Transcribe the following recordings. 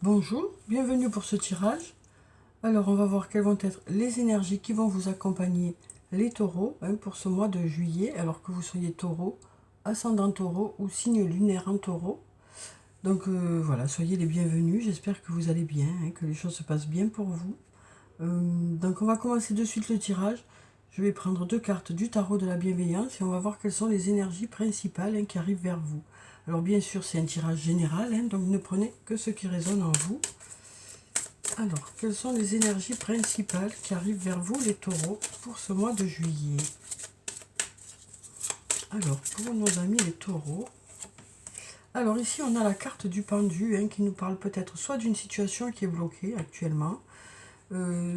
Bonjour, bienvenue pour ce tirage. Alors on va voir quelles vont être les énergies qui vont vous accompagner les taureaux pour ce mois de juillet, alors que vous soyez taureau, ascendant taureau ou signe lunaire en taureau. Donc voilà, soyez les bienvenus, j'espère que vous allez bien, que les choses se passent bien pour vous. Donc on va commencer de suite le tirage. Je vais prendre 2 cartes du tarot de la bienveillance et on va voir quelles sont les énergies principales qui arrivent vers vous. Alors bien sûr c'est un tirage général, donc ne prenez que ce qui résonne en vous. Alors, quelles sont les énergies principales qui arrivent vers vous les taureaux pour ce mois de juillet? Alors, pour nos amis les taureaux, alors ici on a la carte du pendu qui nous parle peut-être soit d'une situation qui est bloquée actuellement,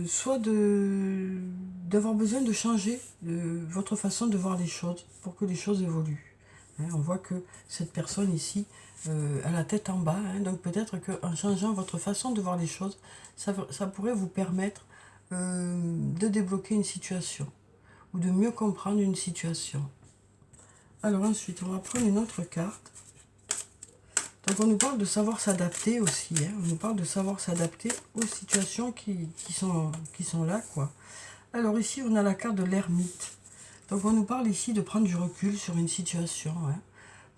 soit d'avoir besoin de changer votre façon de voir les choses pour que les choses évoluent. On voit que cette personne ici a la tête en bas, donc peut-être qu'en changeant votre façon de voir les choses, ça pourrait vous permettre de débloquer une situation ou de mieux comprendre une situation. Alors ensuite, on va prendre une autre carte. Donc on nous parle de savoir s'adapter aussi, on nous parle de savoir s'adapter aux situations qui sont là, quoi. Alors ici, on a la carte de l'ermite. Donc on nous parle ici de prendre du recul sur une situation.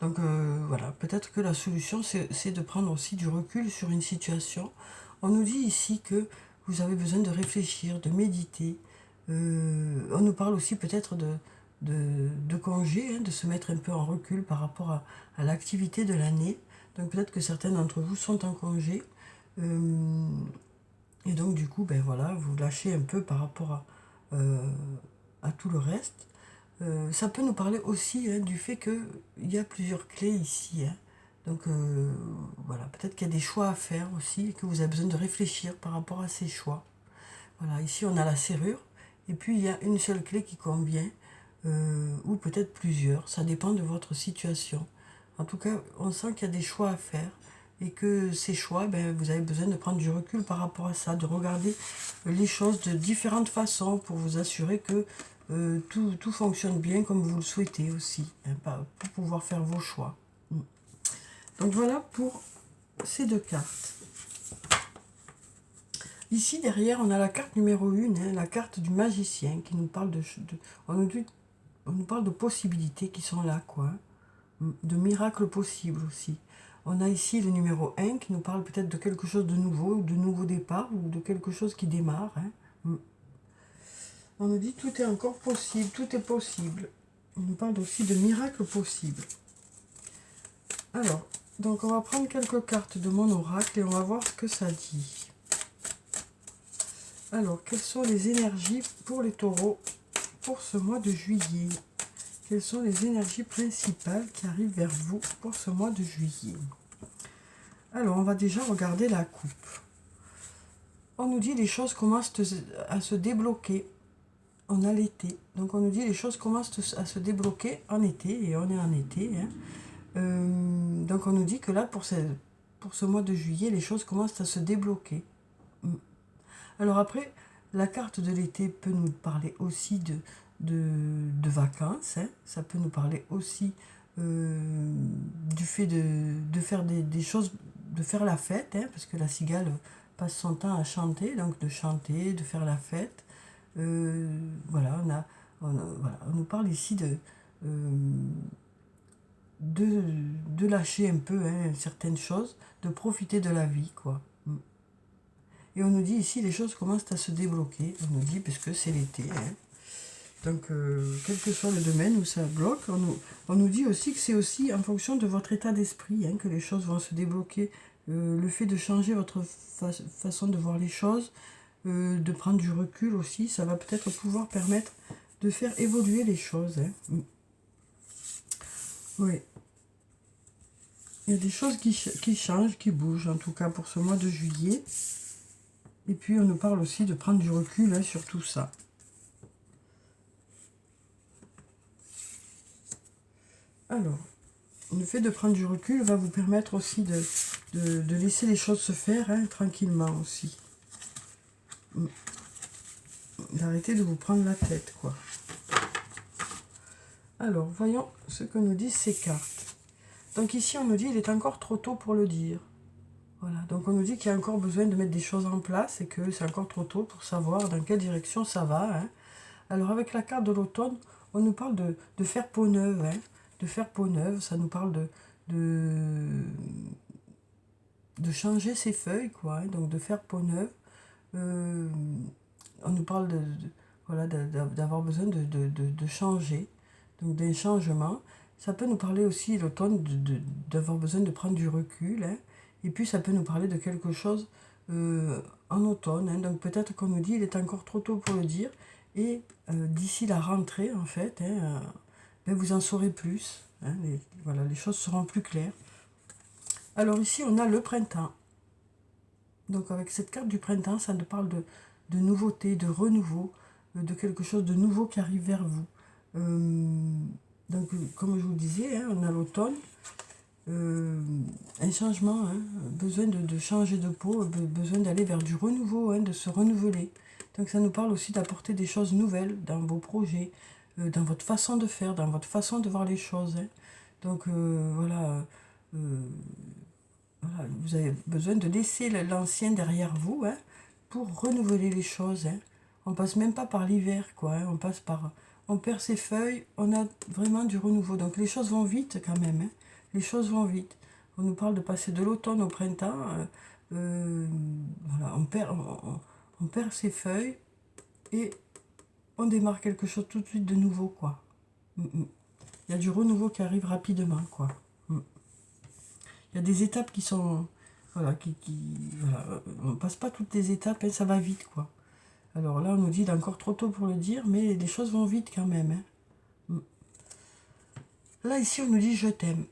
Donc voilà, peut-être que la solution, c'est de prendre aussi du recul sur une situation. On nous dit ici que vous avez besoin de réfléchir, de méditer. On nous parle aussi peut-être de congé, de se mettre un peu en recul par rapport à l'activité de l'année. Donc peut-être que certains d'entre vous sont en congé. Et donc du coup, ben voilà, vous lâchez un peu par rapport à tout le reste. Ça peut nous parler aussi du fait qu'il y a plusieurs clés ici. Donc voilà, peut-être qu'il y a des choix à faire aussi et que vous avez besoin de réfléchir par rapport à ces choix. Voilà, ici on a la serrure et puis il y a une seule clé qui convient ou peut-être plusieurs, ça dépend de votre situation. En tout cas, on sent qu'il y a des choix à faire et que ces choix, vous avez besoin de prendre du recul par rapport à ça, de regarder les choses de différentes façons pour vous assurer que tout fonctionne bien comme vous le souhaitez aussi, pour pouvoir faire vos choix. Donc voilà pour ces 2 cartes. Ici derrière, on a la carte numéro 1, la carte du magicien qui nous parle on nous parle de possibilités qui sont là, quoi. De miracles possibles aussi. On a ici le numéro 1 qui nous parle peut-être de quelque chose de nouveau, de nouveau départ, ou de quelque chose qui démarre. On nous dit tout est encore possible, tout est possible. On nous parle aussi de miracles possibles. Alors, donc on va prendre quelques cartes de mon oracle et on va voir ce que ça dit. Alors, quelles sont les énergies pour les taureaux pour ce mois de juillet? Quelles sont les énergies principales qui arrivent vers vous pour ce mois de juillet? Alors, on va déjà regarder la coupe. On nous dit les choses commencent à se débloquer. On a l'été. Donc, on nous dit les choses commencent à se débloquer en été. Et on est en été. Donc, on nous dit que là, pour ce mois de juillet, les choses commencent à se débloquer. Alors après, la carte de l'été peut nous parler aussi de vacances. Ça peut nous parler aussi du fait de faire des choses, de faire la fête, parce que la cigale passe son temps à chanter, donc de chanter, de faire la fête. Voilà, voilà, on nous parle ici de lâcher un peu certaines choses, de profiter de la vie, quoi. Et on nous dit ici, les choses commencent à se débloquer. On nous dit, puisque c'est l'été. Donc, quel que soit le domaine où ça bloque, on nous dit aussi que c'est aussi en fonction de votre état d'esprit que les choses vont se débloquer. Le fait de changer votre façon de voir les choses, de prendre du recul aussi, ça va peut-être pouvoir permettre de faire évoluer les choses. Oui. Il y a des choses qui changent, qui bougent, en tout cas pour ce mois de juillet. Et puis on nous parle aussi de prendre du recul sur tout ça. Alors, le fait de prendre du recul va vous permettre aussi de laisser les choses se faire tranquillement aussi. D'arrêter de vous prendre la tête, quoi. Alors, voyons ce que nous disent ces cartes. Donc ici, on nous dit il est encore trop tôt pour le dire. Voilà, donc on nous dit qu'il y a encore besoin de mettre des choses en place et que c'est encore trop tôt pour savoir dans quelle direction ça va, hein. Alors avec la carte de l'automne, on nous parle de faire peau neuve, hein. De faire peau neuve, ça nous parle de, de changer ses feuilles, quoi, hein, donc de faire peau neuve. Euh, on nous parle voilà, d'avoir besoin de changer, donc d'un changement. Ça peut nous parler aussi, l'automne, d'avoir besoin de prendre du recul, hein. Et puis ça peut nous parler de quelque chose en automne, hein. Donc peut-être qu'on nous dit, il est encore trop tôt pour le dire. Et d'ici la rentrée, en fait, hein, ben vous en saurez plus, hein. Voilà, les choses seront plus claires. Alors ici, on a le printemps. Donc avec cette carte du printemps, ça nous parle de nouveauté, de renouveau, de quelque chose de nouveau qui arrive vers vous. Donc comme je vous disais, hein, on a l'automne, un changement, hein, besoin de changer de peau, besoin d'aller vers du renouveau, hein, de se renouveler. Donc ça nous parle aussi d'apporter des choses nouvelles dans vos projets, dans votre façon de faire, dans votre façon de voir les choses, hein. Donc voilà, voilà, vous avez besoin de laisser l'ancien derrière vous, hein, pour renouveler les choses, hein. On passe même pas par l'hiver, quoi, hein, on passe par... On perd ses feuilles, on a vraiment du renouveau. Donc les choses vont vite quand même, hein. Les choses vont vite. On nous parle de passer de l'automne au printemps. Voilà, on perd ses feuilles et on démarre quelque chose tout de suite de nouveau, quoi. Il y a du renouveau qui arrive rapidement, quoi. Il y a des étapes qui sont... Voilà, voilà, on passe pas toutes les étapes, hein, ça va vite, quoi. Alors là, on nous dit, il est encore trop tôt pour le dire, mais les choses vont vite quand même, hein. Là, ici, on nous dit, je t'aime.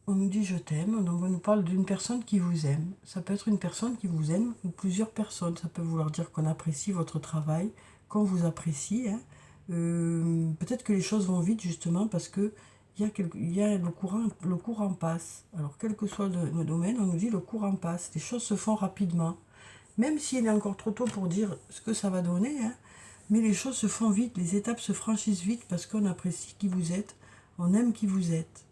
On nous dit, je t'aime, donc on nous parle d'une personne qui vous aime. Ça peut être une personne qui vous aime, ou plusieurs personnes. Ça peut vouloir dire qu'on apprécie votre travail, qu'on vous apprécie, hein. Peut-être que les choses vont vite, justement, parce que il y a le courant passe. Alors, quel que soit le domaine, on nous dit le courant passe. Les choses se font rapidement. Même s'il est encore trop tôt pour dire ce que ça va donner, hein, mais les choses se font vite, les étapes se franchissent vite parce qu'on apprécie qui vous êtes, on aime qui vous êtes.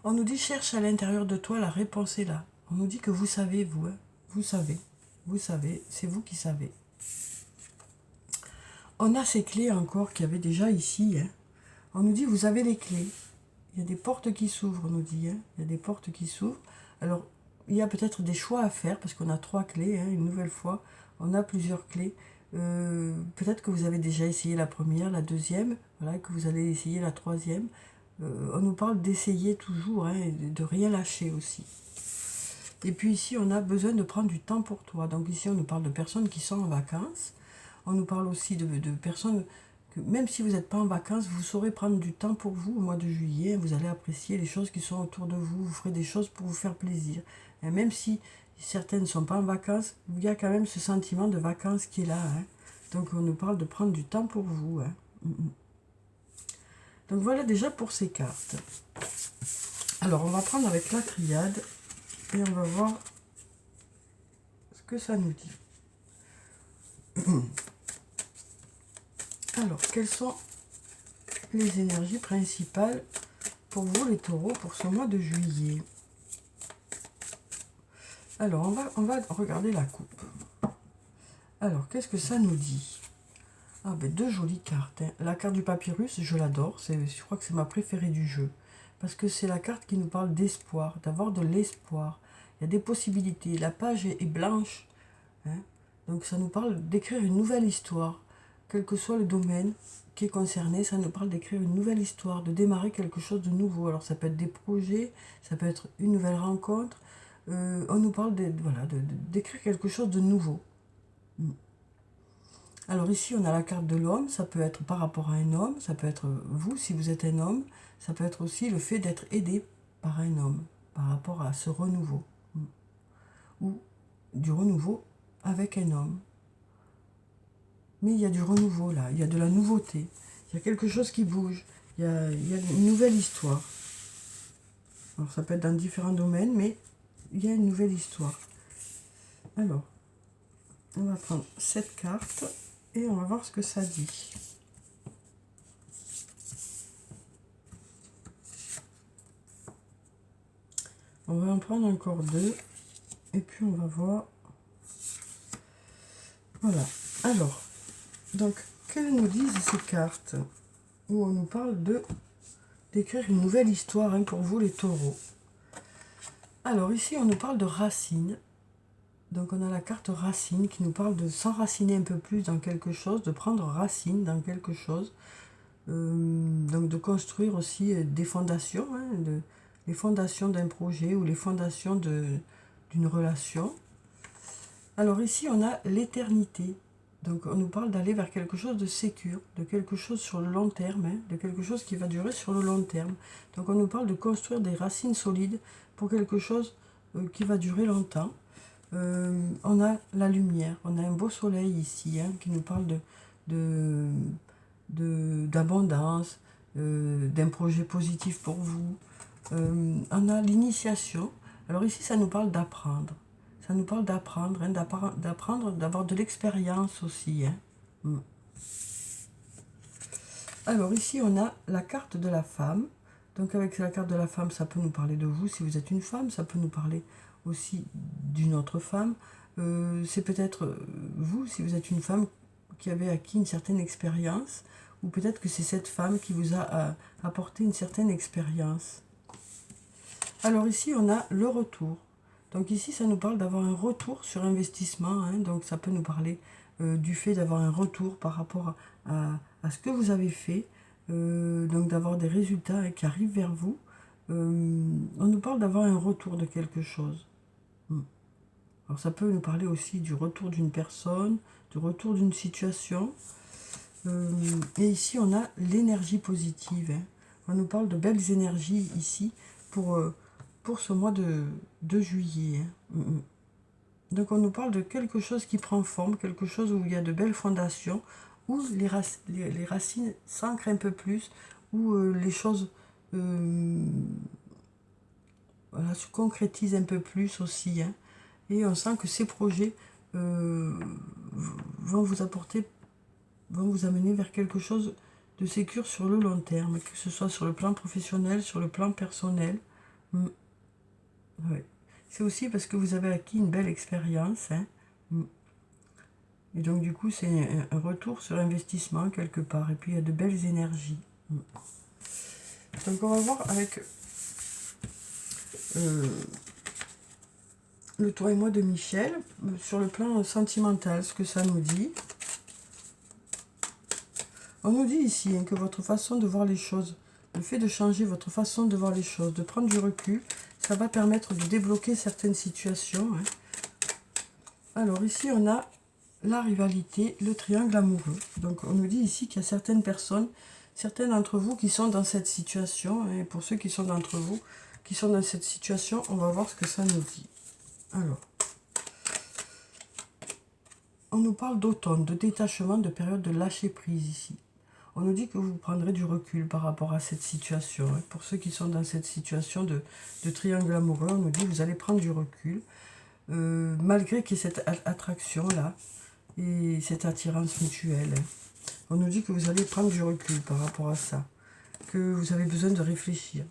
On nous dit cherche à l'intérieur de toi, la réponse est là. On nous dit que vous savez, vous, hein, vous savez, c'est vous qui savez. On a ces clés encore qu'il y avait déjà ici, hein. On nous dit vous avez les clés. Il y a des portes qui s'ouvrent, on nous dit, hein. Il y a des portes qui s'ouvrent. Alors, il y a peut-être des choix à faire, parce qu'on a 3 clés, hein, une nouvelle fois. On a plusieurs clés. Peut-être que vous avez déjà essayé la première, la deuxième, voilà, que vous allez essayer la troisième. On nous parle d'essayer toujours, hein, et de rien lâcher aussi. Et puis ici, on a besoin de prendre du temps pour toi. Donc ici, on nous parle de personnes qui sont en vacances. On nous parle aussi de personnes que même si vous n'êtes pas en vacances, vous saurez prendre du temps pour vous au mois de juillet. Vous allez apprécier les choses qui sont autour de vous. Vous ferez des choses pour vous faire plaisir. Et même si certaines ne sont pas en vacances, il y a quand même ce sentiment de vacances qui est là, hein. Donc on nous parle de prendre du temps pour vous, hein. Donc voilà déjà pour ces cartes. Alors on va prendre avec la triade et on va voir ce que ça nous dit. Alors, quelles sont les énergies principales pour vous les taureaux pour ce mois de juillet? Alors, on va regarder la coupe. Alors, qu'est-ce que ça nous dit? Ah ben, 2 jolies cartes, hein. La carte du papyrus, je l'adore, je crois que c'est ma préférée du jeu. Parce que c'est la carte qui nous parle d'espoir, d'avoir de l'espoir. Il y a des possibilités, la page est blanche, hein. Donc ça nous parle d'écrire une nouvelle histoire. Quel que soit le domaine qui est concerné, ça nous parle d'écrire une nouvelle histoire, de démarrer quelque chose de nouveau. Alors ça peut être des projets, ça peut être une nouvelle rencontre. On nous parle d'écrire quelque chose de nouveau. Alors ici, on a la carte de l'homme, ça peut être par rapport à un homme, ça peut être vous si vous êtes un homme, ça peut être aussi le fait d'être aidé par un homme, par rapport à ce renouveau. Ou du renouveau avec un homme. Mais il y a du renouveau là, il y a de la nouveauté, il y a quelque chose qui bouge, il y a une nouvelle histoire. Alors ça peut être dans différents domaines, mais il y a une nouvelle histoire. Alors, on va prendre cette carte et on va voir ce que ça dit. On va en prendre encore 2. Et puis on va voir. Voilà. Alors, donc, qu'elles nous disent ces cartes? Où on nous parle d'écrire une nouvelle histoire, hein, pour vous les taureaux. Alors ici, on nous parle de racines. Donc on a la carte racine qui nous parle de s'enraciner un peu plus dans quelque chose, de prendre racine dans quelque chose. Donc de construire aussi des fondations, hein, les fondations d'un projet ou les fondations d'une relation. Alors ici, on a l'éternité. Donc on nous parle d'aller vers quelque chose de sécure, de quelque chose sur le long terme, hein, de quelque chose qui va durer sur le long terme. Donc on nous parle de construire des racines solides pour quelque chose qui va durer longtemps. On a la lumière, on a un beau soleil ici, hein, qui nous parle d'abondance, d'un projet positif pour vous. On a l'initiation. Alors ici, ça nous parle d'apprendre. Ça nous parle d'apprendre, hein, d'apprendre, d'avoir de l'expérience aussi. Hein. Alors ici, on a la carte de la femme. Donc avec la carte de la femme, ça peut nous parler de vous si vous êtes une femme. Ça peut nous parler aussi d'une autre femme. C'est peut-être vous si vous êtes une femme qui avez acquis une certaine expérience. Ou peut-être que c'est cette femme qui vous a apporté une certaine expérience. Alors ici, on a le retour. Donc ici, ça nous parle d'avoir un retour sur investissement. Hein, donc ça peut nous parler du fait d'avoir un retour par rapport à ce que vous avez fait. Donc d'avoir des résultats, hein, qui arrivent vers vous. On nous parle d'avoir un retour de quelque chose. Alors ça peut nous parler aussi du retour d'une personne, du retour d'une situation. Et ici, on a l'énergie positive. Hein. On nous parle de belles énergies ici pour ce mois de juillet. Hein. Donc on nous parle de quelque chose qui prend forme, quelque chose où il y a de belles fondations, où les racines s'ancrent un peu plus, où les choses voilà, se concrétisent un peu plus aussi. Hein. Et on sent que ces projets vont vous apporter, vont vous amener vers quelque chose de sécure sur le long terme, que ce soit sur le plan professionnel, sur le plan personnel. Ouais. C'est aussi parce que vous avez acquis une belle expérience. Hein. Et donc du coup, c'est un retour sur investissement quelque part. Et puis il y a de belles énergies. Donc on va voir avec le toi et moi de Michel, sur le plan sentimental, ce que ça nous dit. On nous dit ici, hein, que votre façon de voir les choses, le fait de changer votre façon de voir les choses, de prendre du recul, ça va permettre de débloquer certaines situations. Hein. Alors ici, on a la rivalité, le triangle amoureux. Donc on nous dit ici qu'il y a certaines personnes, certains d'entre vous qui sont dans cette situation. Et pour ceux qui sont d'entre vous qui sont dans cette situation, on va voir ce que ça nous dit. Alors, on nous parle d'automne, de détachement, de période de lâcher prise ici. On nous dit que vous prendrez du recul par rapport à cette situation. Hein. Pour ceux qui sont dans cette situation de triangle amoureux, on nous dit que vous allez prendre du recul. Malgré qu'il y ait cette attraction-là et cette attirance mutuelle. Hein. On nous dit que vous allez prendre du recul par rapport à ça. Que vous avez besoin de réfléchir.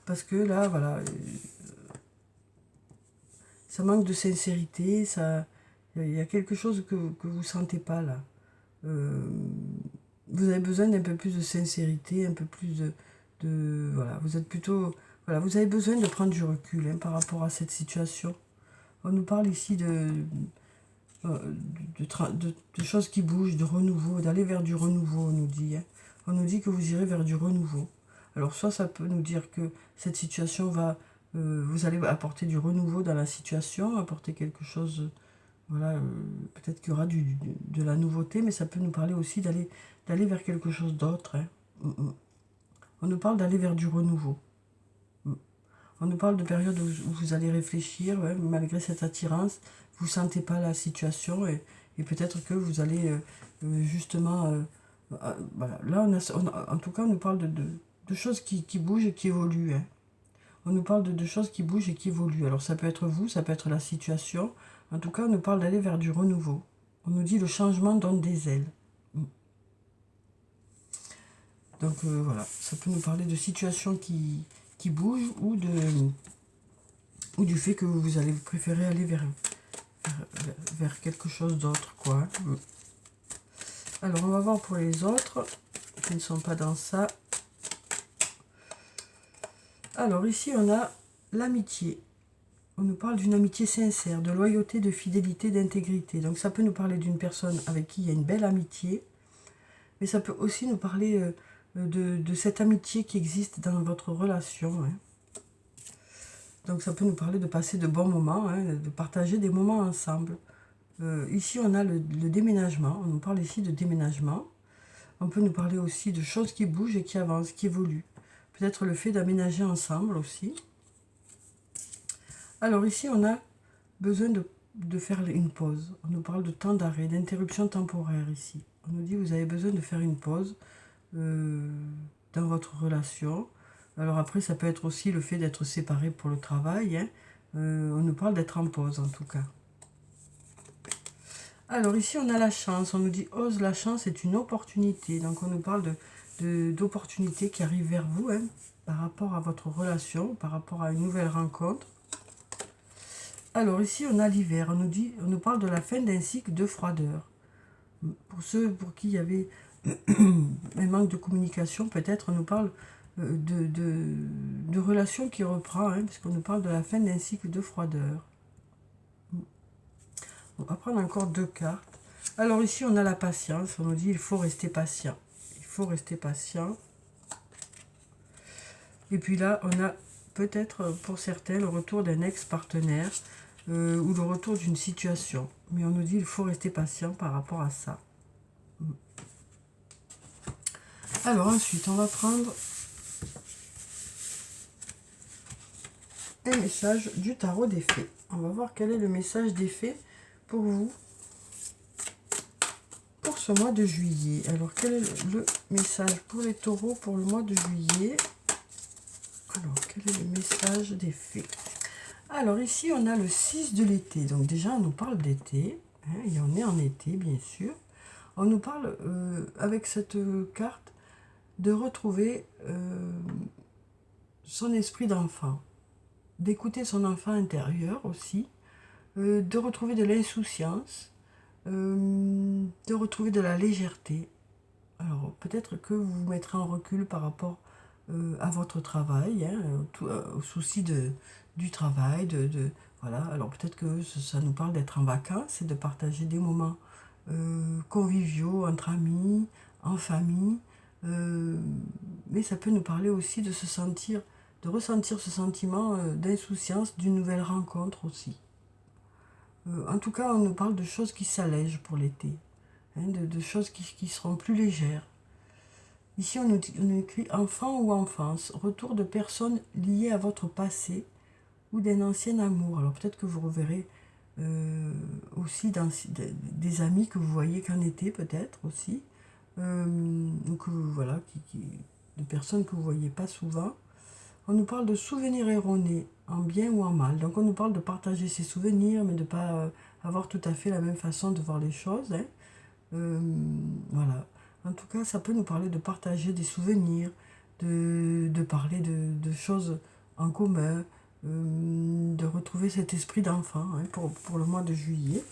Parce que là, voilà, ça manque de sincérité, ça, il y a quelque chose que vous ne sentez pas là. Vous avez besoin d'un peu plus de sincérité, un peu plus voilà, vous êtes plutôt, voilà, vous avez besoin de prendre du recul, hein, par rapport à cette situation. On nous parle ici de choses qui bougent, de renouveau, d'aller vers du renouveau, on nous dit. Hein. On nous dit que vous irez vers du renouveau. Alors soit ça peut nous dire que cette situation va, vous allez apporter du renouveau dans la situation, apporter quelque chose, voilà, peut-être qu'il y aura de la nouveauté, mais ça peut nous parler aussi d'aller vers quelque chose d'autre. Hein. On nous parle d'aller vers du renouveau. On nous parle de périodes où vous allez réfléchir, ouais, malgré cette attirance, vous ne sentez pas la situation et peut-être que vous allez justement... voilà. Là, en tout cas, on nous parle de choses qui bougent et qui évoluent. Hein. On nous parle de choses qui bougent et qui évoluent. Alors ça peut être vous, ça peut être la situation. En tout cas, on nous parle d'aller vers du renouveau. On nous dit le changement donne des ailes. Donc voilà, ça peut nous parler de situations qui bougent ou du fait que vous allez préférer aller vers quelque chose d'autre, quoi. Alors, on va voir pour les autres qui ne sont pas dans ça. Alors, ici, on a l'amitié. On nous parle d'une amitié sincère, de loyauté, de fidélité, d'intégrité. Donc, ça peut nous parler d'une personne avec qui il y a une belle amitié. Mais ça peut aussi nous parler de cette amitié qui existe dans votre relation. Hein. Donc, ça peut nous parler de passer de bons moments, hein, de partager des moments ensemble. Ici, on a le déménagement. On nous parle ici de déménagement. On peut nous parler aussi de choses qui bougent et qui avancent, qui évoluent. Peut-être le fait d'aménager ensemble aussi. Alors ici, on a besoin de faire une pause. On nous parle de temps d'arrêt, d'interruption temporaire ici. On nous dit vous avez besoin de faire une pause dans votre relation. Alors après, ça peut être aussi le fait d'être séparé pour le travail. Hein. On nous parle d'être en pause en tout cas. Alors ici, on a la chance. On nous dit ose, la chance est une opportunité. Donc on nous parle d'opportunités qui arrivent vers vous hein, par rapport à votre relation, par rapport à une nouvelle rencontre. Alors ici, on a l'hiver. On nous parle de la fin d'un cycle de froideur. Pour ceux pour qui il y avait un manque de communication, peut-être on nous parle de relation qui reprend, hein, parce qu'on nous parle de la fin d'un cycle de froideur. On va prendre encore 2 cartes. Alors ici, on a la patience. On nous dit il faut rester patient. Il faut rester patient. Et puis là, on a peut-être pour certains le retour d'un ex-partenaire ou le retour d'une situation. Mais on nous dit il faut rester patient par rapport à ça. Alors ensuite, on va prendre un message du tarot des fées. On va voir quel est le message des fées pour vous pour ce mois de juillet. Alors, quel est le message pour les taureaux pour le mois de juillet? Alors, quel est le message des fées? Alors, ici, on a le 6 de l'été. Donc, déjà, on nous parle d'été. Hein, et on est en été, bien sûr. On nous parle, avec cette carte, de retrouver son esprit d'enfant. D'écouter son enfant intérieur aussi. De retrouver de l'insouciance. De retrouver de la légèreté. Alors, peut-être que vous vous mettrez en recul par rapport à votre travail, hein, au souci du travail, voilà. Alors peut-être que ça nous parle d'être en vacances et de partager des moments conviviaux entre amis, en famille, mais ça peut nous parler aussi de ressentir ce sentiment d'insouciance d'une nouvelle rencontre aussi. En tout cas, on nous parle de choses qui s'allègent pour l'été, hein, de choses qui seront plus légères. Ici, on écrit enfant ou enfance, retour de personnes liées à votre passé ou d'un ancien amour. Alors peut-être que vous reverrez aussi des amis que vous voyez qu'en été, peut-être aussi, ou que voilà, de personnes que vous ne voyez pas souvent. On nous parle de souvenirs erronés, en bien ou en mal. Donc on nous parle de partager ses souvenirs, mais de ne pas avoir tout à fait la même façon de voir les choses. Hein. Voilà. En tout cas, ça peut nous parler de partager des souvenirs, de parler de choses en commun, de retrouver cet esprit d'enfant hein, pour le mois de juillet.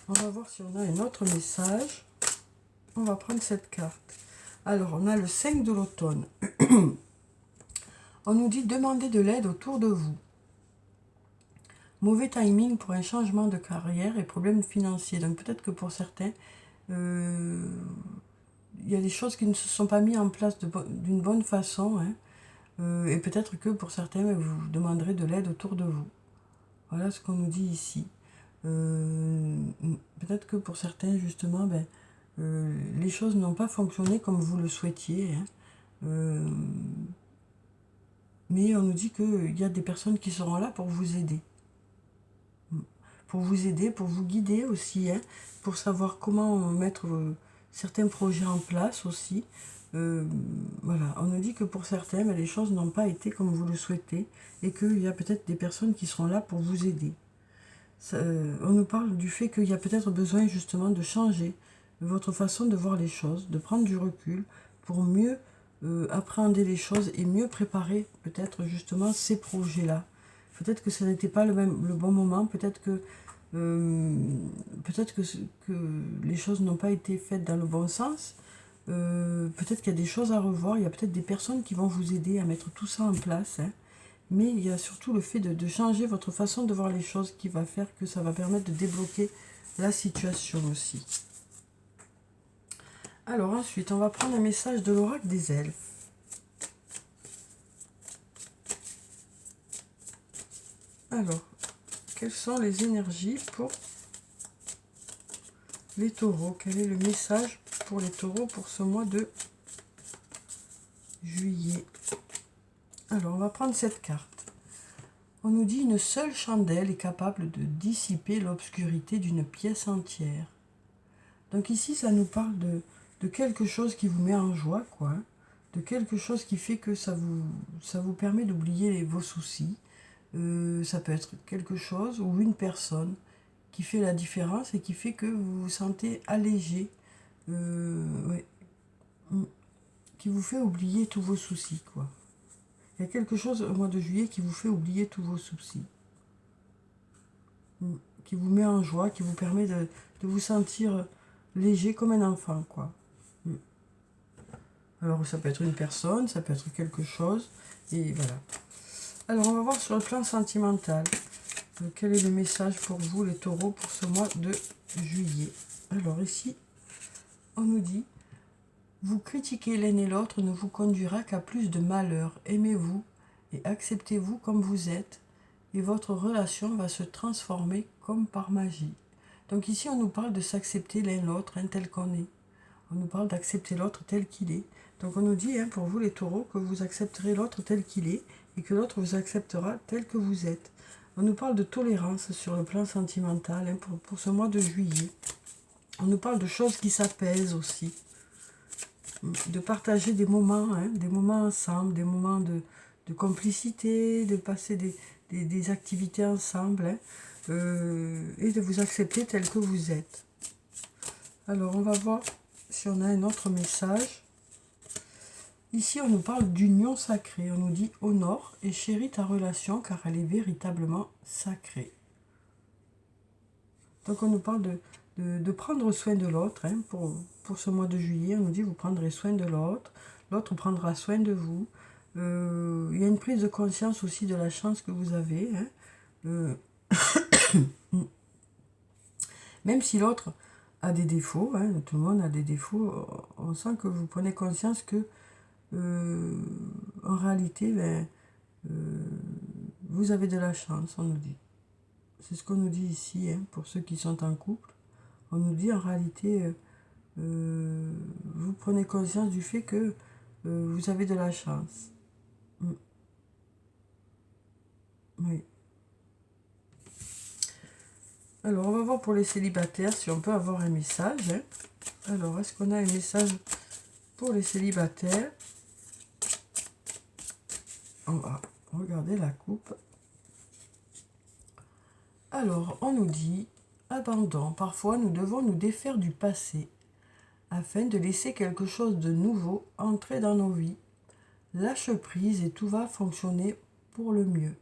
On va voir si on a un autre message. On va prendre cette carte. Alors, on a le 5 de l'automne. On nous dit demander de l'aide autour de vous. Mauvais timing pour un changement de carrière et problèmes financiers. Donc peut-être que pour certains, il y a des choses qui ne se sont pas mises en place d'une bonne façon. Hein. Et peut-être que pour certains, vous demanderez de l'aide autour de vous. Voilà ce qu'on nous dit ici. Peut-être que pour certains, justement, les choses n'ont pas fonctionné comme vous le souhaitiez. Hein. Mais on nous dit qu'il y a des personnes qui seront là pour vous aider. Pour vous guider aussi, hein, pour savoir comment mettre certains projets en place aussi. Voilà, on nous dit que pour certains, les choses n'ont pas été comme vous le souhaitez et qu'il y a peut-être des personnes qui seront là pour vous aider. On nous parle du fait qu'il y a peut-être besoin justement de changer votre façon de voir les choses, de prendre du recul pour mieux appréhender les choses et mieux préparer peut-être justement ces projets-là. Peut-être que ce n'était pas le bon moment, peut-être que que les choses n'ont pas été faites dans le bon sens. Peut-être qu'il y a des choses à revoir, il y a peut-être des personnes qui vont vous aider à mettre tout ça en place, hein. Mais il y a surtout le fait de changer votre façon de voir les choses qui va faire que ça va permettre de débloquer la situation aussi. Alors ensuite, on va prendre un message de l'oracle des elfes. Alors, quelles sont les énergies pour les taureaux? Quel est le message pour les taureaux pour ce mois de juillet? Alors, on va prendre cette carte. On nous dit une seule chandelle est capable de dissiper l'obscurité d'une pièce entière. Donc ici, ça nous parle de quelque chose qui vous met en joie, quoi. Hein, de quelque chose qui fait que ça vous permet d'oublier vos soucis. Ça peut être quelque chose ou une personne qui fait la différence et qui fait que vous vous sentez allégé. Ouais. Qui vous fait oublier tous vos soucis, quoi. Il y a quelque chose au mois de juillet qui vous fait oublier tous vos soucis. Qui vous met en joie, qui vous permet de vous sentir léger comme un enfant, quoi. Alors ça peut être une personne, ça peut être quelque chose, et voilà. Alors on va voir sur le plan sentimental, quel est le message pour vous les taureaux pour ce mois de juillet. Alors ici, on nous dit, vous critiquer l'un et l'autre ne vous conduira qu'à plus de malheur. Aimez-vous et acceptez-vous comme vous êtes, et votre relation va se transformer comme par magie. Donc ici on nous parle de s'accepter l'un l'autre, hein, tel qu'on est. On nous parle d'accepter l'autre tel qu'il est. Donc on nous dit, hein, pour vous les taureaux, que vous accepterez l'autre tel qu'il est et que l'autre vous acceptera tel que vous êtes. On nous parle de tolérance sur le plan sentimental, hein, pour ce mois de juillet. On nous parle de choses qui s'apaisent aussi. De partager des moments, hein, des moments ensemble, des moments de complicité, de passer des activités ensemble, hein, et de vous accepter tel que vous êtes. Alors on va voir si on a un autre message. Ici, on nous parle d'union sacrée. On nous dit « Honore et chéris ta relation car elle est véritablement sacrée ». Donc, on nous parle de prendre soin de l'autre. Hein, pour ce mois de juillet, on nous dit « Vous prendrez soin de l'autre, l'autre prendra soin de vous ». Il y a une prise de conscience aussi de la chance que vous avez. Hein, même si l'autre a des défauts, hein, tout le monde a des défauts, on sent que vous prenez conscience que en réalité, vous avez de la chance, on nous dit. C'est ce qu'on nous dit ici, hein, pour ceux qui sont en couple. On nous dit en réalité, vous prenez conscience du fait que vous avez de la chance. Oui. Alors, on va voir pour les célibataires si on peut avoir un message. Hein. Alors, est-ce qu'on a un message pour les célibataires? On va regarder la coupe. Alors, on nous dit abandon. Parfois, nous devons nous défaire du passé afin de laisser quelque chose de nouveau entrer dans nos vies. Lâche prise et tout va fonctionner pour le mieux.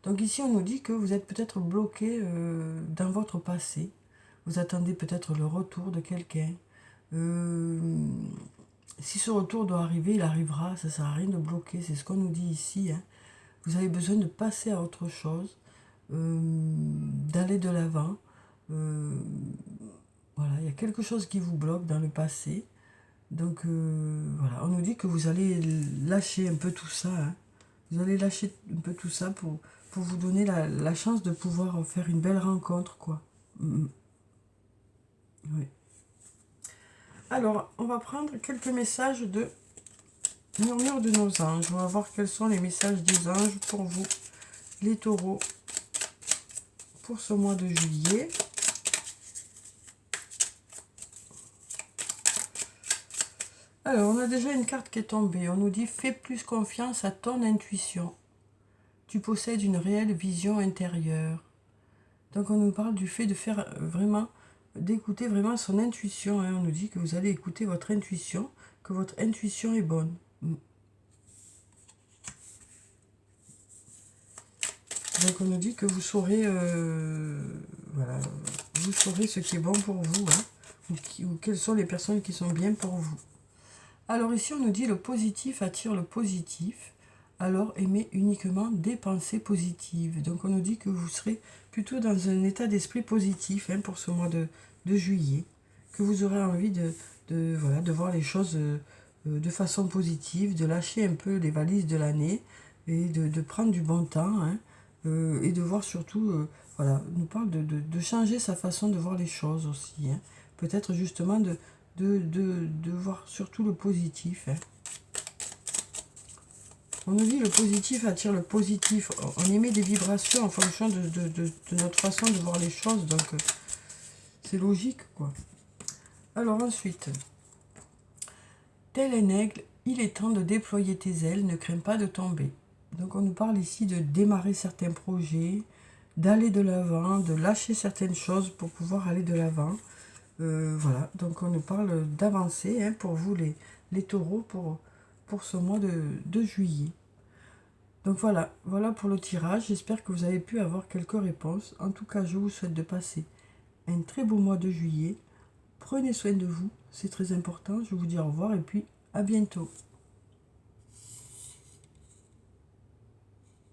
Donc ici, on nous dit que vous êtes peut-être bloqué dans votre passé. Vous attendez peut-être le retour de quelqu'un. Si ce retour doit arriver, il arrivera. Ça ne sert à rien de bloquer. C'est ce qu'on nous dit ici. Hein. Vous avez besoin de passer à autre chose, d'aller de l'avant. Voilà, il y a quelque chose qui vous bloque dans le passé. Donc voilà, on nous dit que vous allez lâcher un peu tout ça. Hein. Vous allez lâcher un peu tout ça pour vous donner la chance de pouvoir faire une belle rencontre, quoi. Oui. Alors, on va prendre quelques messages de murmure de nos anges. On va voir quels sont les messages des anges pour vous, les taureaux, pour ce mois de juillet. Alors, on a déjà une carte qui est tombée. On nous dit « Fais plus confiance à ton intuition. Tu possèdes une réelle vision intérieure. » Donc, on nous parle du fait de faire vraiment d'écouter vraiment son intuition. Hein. On nous dit que vous allez écouter votre intuition, que votre intuition est bonne. Donc on nous dit que vous saurez, voilà, vous saurez ce qui est bon pour vous, hein, ou quelles sont les personnes qui sont bien pour vous. Alors ici on nous dit le positif attire le positif, alors aimez uniquement des pensées positives. Donc on nous dit que vous serez plutôt dans un état d'esprit positif, hein, pour ce mois de juillet, que vous aurez envie voilà, de voir les choses de façon positive, de lâcher un peu les valises de l'année et de prendre du bon temps, hein, et de voir surtout, voilà, on nous parle de changer sa façon de voir les choses aussi, hein. Peut-être justement de voir surtout le positif, hein. On nous dit le positif attire le positif. On émet des vibrations en fonction de notre façon de voir les choses, donc c'est logique, quoi. Alors ensuite, tel un aigle, il est temps de déployer tes ailes, ne crains pas de tomber. Donc on nous parle ici de démarrer certains projets, d'aller de l'avant, de lâcher certaines choses pour pouvoir aller de l'avant. Voilà, donc on nous parle d'avancer, hein, pour vous les taureaux pour ce mois de juillet. Donc voilà, voilà pour le tirage. J'espère que vous avez pu avoir quelques réponses. En tout cas, je vous souhaite de passer un très beau mois de juillet. Prenez soin de vous, c'est très important. Je vous dis au revoir et puis à bientôt.